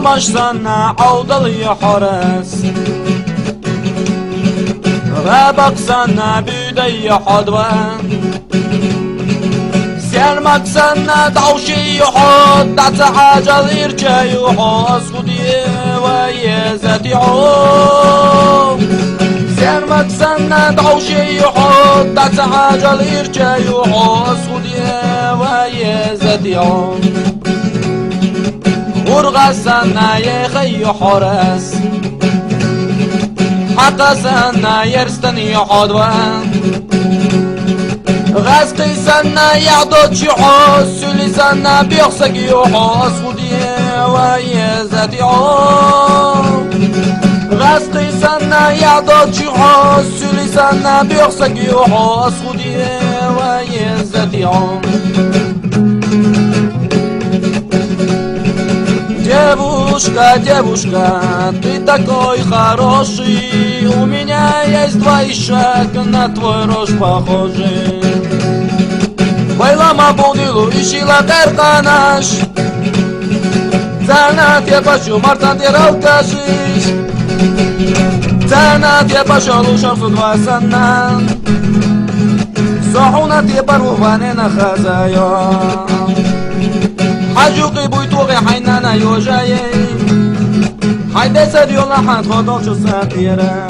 باش سنة عودل يا حارس غابك سنة بيدي حدوان سيرمك سنة دوشي يحط تعجل يرجع يحوص خدي ويزتي عوم سيرمك سنة دوشي يحط تعجل يرجع يحوص خدي ويزتي عوم ورغى سنة يخي حرس حق سنة يرستني حدوان غاسقي سنة يعضد شحوس سولي سنة بيخسق يحوس خدي ويزتي عوم غاسقي سنة يعضد شحوس سولي سنة بيخسق يحوس خدي ويزتي عوم Девушка, девушка, ты такой хороший, у меня есть два ишак, на твой рожь похожий. Байлама булдилу ишила терканаш, занат я пашу, мартан ты раукашиш, занат я пошел ушам судва санан, сохунат я паруване на хазайо. حجوقي بويتوغي حينانا يوجايي حيدي سريو لحن خطوش الساقيرة